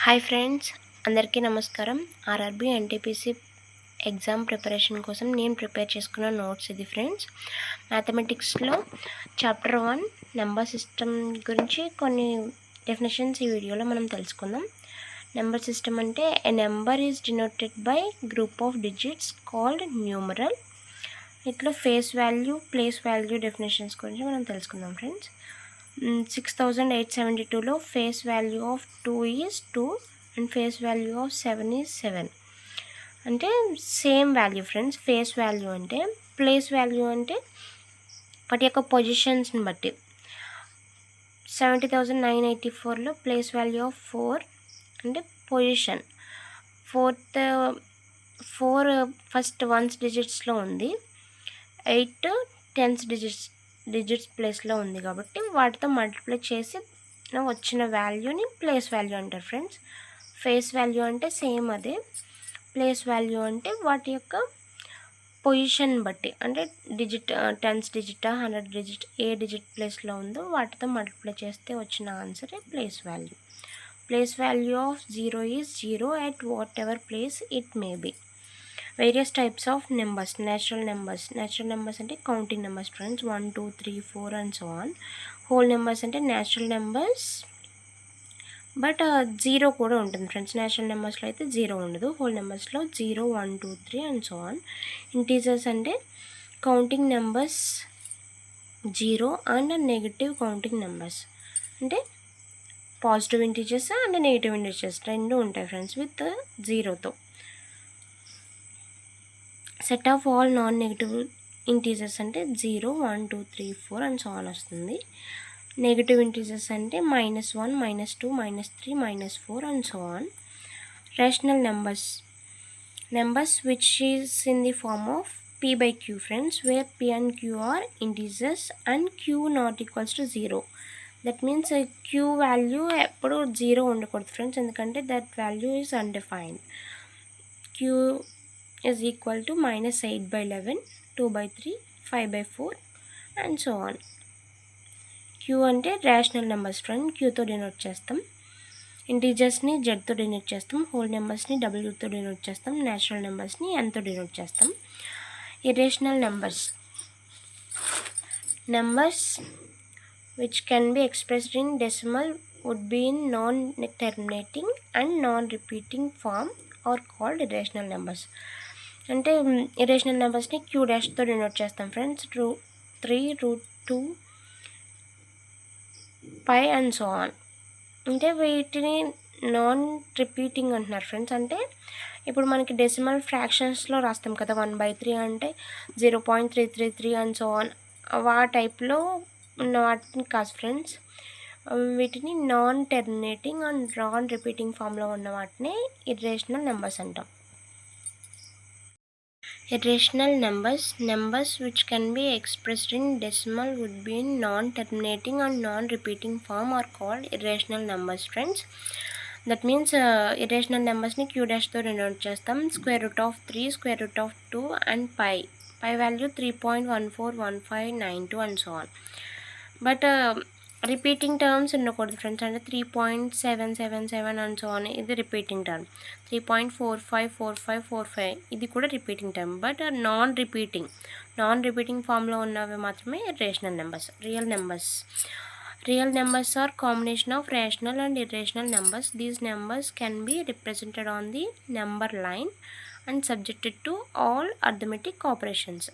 Hi friends, అందరికీ నమస్కారం. RRB NTPC exam preparation కోసం నేను ప్రిపేర్ చేసుకున్న నోట్స్ ఇది ఫ్రెండ్స్. మ్యాథమెటిక్స్లో చాప్టర్ 1 నెంబర్ సిస్టమ్ గురించి కొన్ని డెఫినేషన్స్ ఈ వీడియోలో మనం తెలుసుకుందాం. నెంబర్ సిస్టమ్ అంటే a number is denoted by group of digits called numeral. ఇట్లా face value, place value definitions గురించి మనం తెలుసుకుందాం ఫ్రెండ్స్. 6872లో face value of 2 is 2 and face value of 7 is 7. అంటే same value friends. Face value అంటే, place value అంటే వాటి యొక్క పొజిషన్స్ని బట్టి. 70,984లో ప్లేస్ వాల్యూ ఆఫ్ 4 అంటే పొజిషన్. 4 ఫస్ట్ వన్స్ డిజిట్స్లో ఉంది, 8 టెన్స్ డిజిట్స్ ప్లేస్లో ఉంది కాబట్టి వాటితో మల్టిప్లై చేసి వచ్చిన వాల్యూని ప్లేస్ వాల్యూ అంటారు ఫ్రెండ్స్. ఫేస్ వాల్యూ అంటే సేమ్ అదే. ప్లేస్ వాల్యూ అంటే వాటి యొక్క పొజిషన్ బట్టి, అంటే డిజిట్ 10th డిజిట్ 100 డిజిట్ ఏ డిజిట్ ప్లేస్లో ఉందో వాటితో మల్టిప్లై చేస్తే వచ్చిన ఆన్సరే place value. Place value of 0 is 0 at whatever place it may be. Various types of numbers. Natural numbers అంటే counting numbers friends. 1 2 3 4 and so on. Whole numbers అంటే natural numbers, but 0 కూడా ఉంటుంది ఫ్రెండ్స్. న్యాచురల్ నెంబర్స్లో అయితే 0 ఉండదు, whole నెంబర్స్లో 0 1 2 3 and so on. Integers అంటే counting numbers 0 and negative counting numbers. అంటే positive integers and negative integers రెండు ఉంటాయి ఫ్రెండ్స్ విత్ 0తో. Set of all non negative integers అంటే 0 1 2 3 4 అండ్ సో ఆన్ వస్తుంది. నెగిటివ్ ఇంటీజర్స్ అంటే -1 -2 -3 -4 and so on. Rational numbers which is in the form of p/q friends, where p and q are integers and q not equals to 0. That means q value ఎప్పుడు 0 ఉండకూడదు friends, ఎందుకంటే that value is undefined. q is equal to -8/11, 2/3, 5/4 and so on. q అంటే rational numbers friend, qతో denote చేస్తాం. ఇంటీజర్స్ని జెడ్తో denote చేస్తాం, whole నెంబర్స్ని డబ్ల్యూతో denote చేస్తాం, natural నెంబర్స్ని ఎన్తో denote చేస్తాం. Irrational numbers which can be expressed in decimal would be in non-terminating and non-repeating form are called irrational numbers. అంటే irrational నెంబర్స్ని Q డాష్తో denote చేస్తాం friends. 3 √2 π and so on. అంటే వీటిని non repeating అంటున్నారు friends. అంటే ఇప్పుడు మనకి డెసిమల్ ఫ్రాక్షన్స్లో రాస్తాం కదా, 1/3 అంటే 0.333 అండ్ సో ఆన్. ఆ టైప్లో ఉన్న వాటిని కాదు ఫ్రెండ్స్. వీటిని non terminating and non repeating ఫామ్లో ఉన్న వాటిని ఇర్రేషనల్ నెంబర్స్ అంటాం. Irrational numbers which can be expressed in decimal would be in non-terminating and non-repeating form are called irrational numbers friends. That means irrational numbers ni q dash తో denote చేస్తాం. √3, √2 and pi value 3.141592 and so on. But repeating terms ఉండకూడదు friends. అంటే 3.777 and so on ఇది repeating term. 3.454545 ఇది కూడా repeating term. But non repeating ఫామ్లో ఉన్నవి మాత్రమే rational numbers. Real numbers are combination of rational and irrational numbers. These numbers can be represented on the number line and subjected to all arithmetic operations.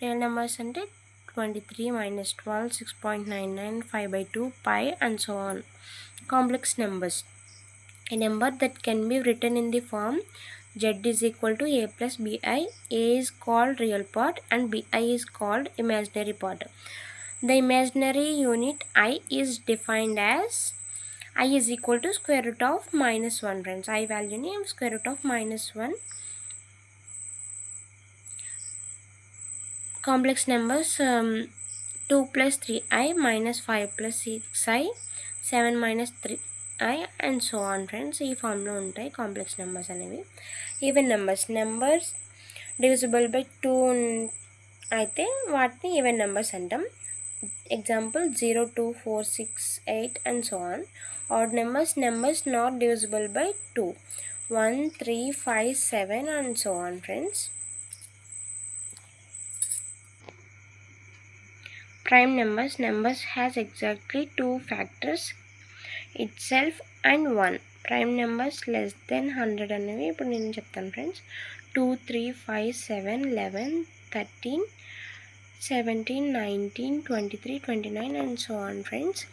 Real numbers అంటే 23 -12 6.99 5/2 pi and so on. Complex numbers, a number that can be written in the form z is equal to a plus bi. A is called real part and bi is called imaginary part. The imaginary unit I is defined as I is equal to square root of -1 friends. I value ni square root of -1. Complex numbers 2 plus 3i minus 5 plus 6i 7 minus 3i and so on friends. ఈ ఫామ్లో ఉంటాయి complex numbers అనేవి. Even numbers divisible by 2 అయితే వాటిని even numbers అంటాం. example 0, 2, 4, 6, 8 and so on. Odd numbers not divisible by 2, 1, 3, 5, 7 and so on, friends. Prime numbers has exactly 2 factors itself and 1. Prime numbers less than 100 అనేవి ఇప్పుడు నేను చెప్తాను friends. 2, 3, 5, 7, 11, 13, 17, 19, 23, 29 and so on, friends.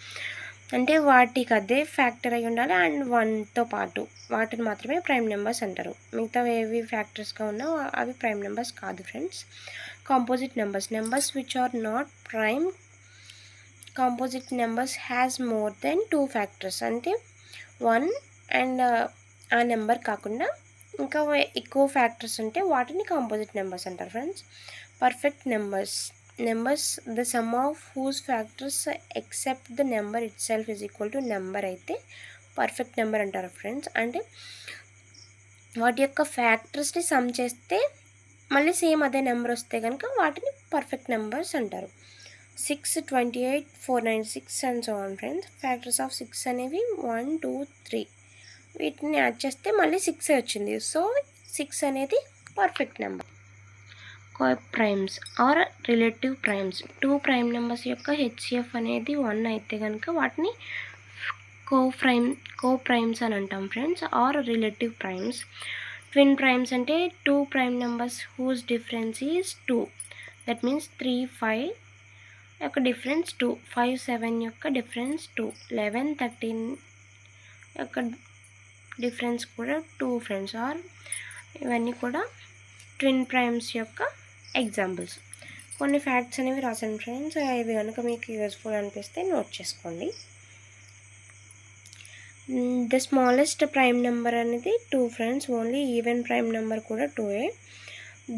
అంటే వాటికి అదే factor అయి ఉండాలి అండ్ 1తో పాటు వాటిని మాత్రమే ప్రైమ్ నెంబర్స్ అంటారు. మిగతా ఏవి ఫ్యాక్టర్స్గా ఉన్నా అవి ప్రైమ్ నెంబర్స్ కాదు friends. Composite numbers which are not prime. Composite numbers has more than 2 factors. అంటే 1 అండ్ ఆ నెంబర్ కాకుండా ఇంకా ఎక్కువ ఫ్యాక్టర్స్ ఉంటే వాటిని కాంపోజిట్ నెంబర్స్ అంటారు friends. Perfect numbers the sum of whose factors except the number itself is equal to number అయితే perfect number అంటారు ఫ్రెండ్స్. అంటే వాటి యొక్క ఫ్యాక్టర్స్ని సమ్ చేస్తే మళ్ళీ సేమ్ అదే నెంబర్ వస్తే కనుక వాటిని పర్ఫెక్ట్ నెంబర్స్ అంటారు. 6, 28, 496 and so on friends. Factors of 6 అనేవి 1, 2, 3. వీటిని యాడ్ చేస్తే మళ్ళీ 6 వచ్చింది. సో 6 అనేది perfect number. Coprimes are relative primes. 2 prime numbers యొక్క హెచ్సిఎఫ్ అనేది 1 అయితే కనుక వాటిని కోప్రైమ్స్ అని అంటాం friends. Are relative primes. Twin primes అంటే 2 prime numbers whose difference is 2. That means 3, 5 యొక్క డిఫరెన్స్ 2, 5, 7 యొక్క డిఫరెన్స్ 2, 11, 13 యొక్క డిఫరెన్స్ కూడా 2 ఫ్రెండ్స్. ఆర్ ఇవన్నీ కూడా ట్విన్ ప్రైమ్స్ యొక్క ఎగ్జాంపుల్స్. కొన్ని ఫ్యాక్ట్స్ అనేవి రాసాను ఫ్రెండ్స్. ఇవి కనుక మీకు యూజ్ఫుల్ అనిపిస్తే నోట్ చేసుకోండి. ద స్మాలెస్ట్ ప్రైమ్ నెంబర్ అనేది 2 friends. Only even prime number కూడా 2ఏ.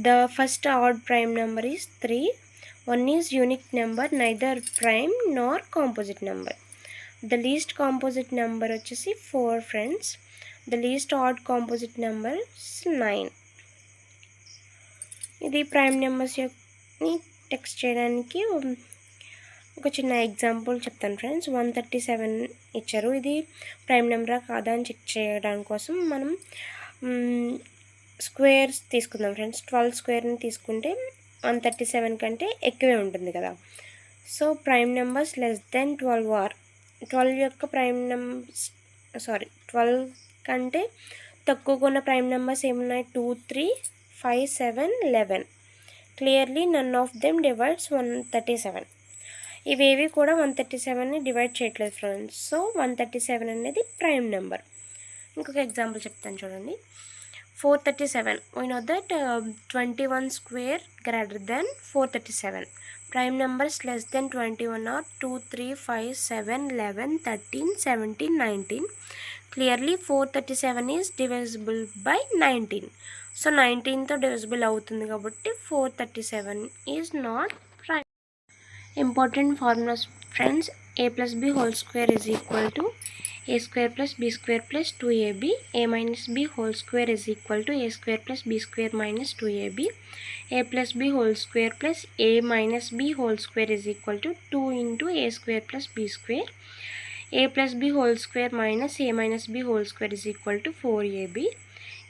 The first odd prime number is 3. 1 is unique number, neither prime nor composite number. The least composite number వచ్చేసి 4 friends. The least odd composite number 9. ఇది prime నెంబర్స్ని text చేయడానికి ఒక చిన్న example చెప్తాను friends. 137 ఇచ్చారు. ఇది ప్రైమ్ నెంబరా కాదా అని చెక్ చేయడం కోసం మనం స్క్వేర్స్ తీసుకుందాం ఫ్రెండ్స్. 12 స్క్వేర్ని తీసుకుంటే 137 కంటే ఎక్కువే ఉంటుంది కదా. So prime numbers less than 12 are 12 యొక్క ప్రైమ్ నెంబర్స్ 12 కంటే తక్కువగా ఉన్న ప్రైమ్ నెంబర్స్ ఏమున్నాయి? 2, 3, 5, 7, 11. Clearly none of them divides 137. ఇవేవి కూడా 137ని డివైడ్ చేయట్లేదు ఫ్రెండ్స్. సో 137 అనేది ప్రైమ్ నెంబర్. ఇంకొక ఎగ్జాంపుల్ చెప్తాను చూడండి. 437. We know that 21 square greater than 437. ప్రైమ్ numbers less than 21 are 2, 3, 5, 7, 11, 13, 17, 19. Clearly 437 is divisible by 19. So 19తో డివిజిబుల్ అవుతుంది కాబట్టి 437 is not prime. Important formulas friends. a plus b whole square is equal to a square plus b square plus 2ab. a minus b whole square is equal to a square plus b square minus 2ab. a plus b whole square plus a minus b whole square is equal to 2 into a square plus b square. a plus b whole square minus a minus b whole square is equal to 4ab.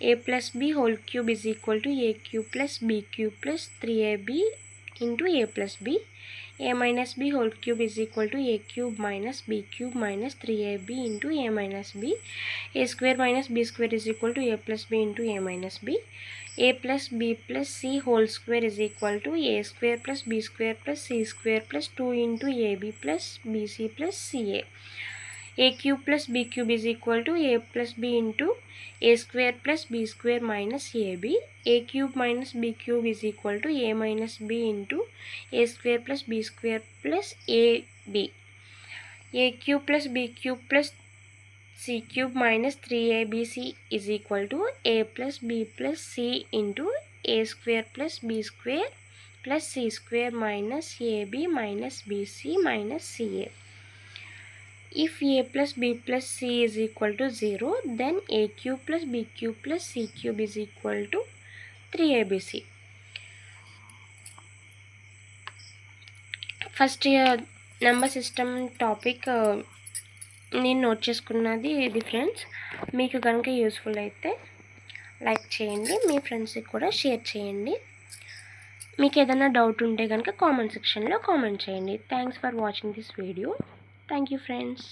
a plus b whole cube is equal to a cube plus b cube plus 3ab into a plus b. a minus b whole cube is equal to a cube minus b cube minus 3ab into a minus b. a square minus b square is equal to a plus b into a minus b. a plus b plus c whole square is equal to a square plus b square plus c square plus 2 into ab plus bc plus ca. a cube plus b cube is equal to a plus b into a square plus b square minus ab. a cube minus b cube is equal to a minus b into a square plus b square plus ab. a cube plus b cube plus c cube minus 3abc is equal to a plus b plus c into a square plus b square plus c square minus ab minus bc minus ca. If a plus b plus c is equal to 0, then a cube plus b cube plus c cube is equal to 3abc. First number system topic నేను note చేసుకున్నది ఇది friends. మీకు కనుక useful అయితే like చేయండి, మీ ఫ్రెండ్స్కి కూడా share చేయండి. మీకు ఏదైనా డౌట్ ఉంటే కనుక కామెంట్ సెక్షన్లో కామెంట్ చేయండి. Thanks for watching this video. Thank you friends.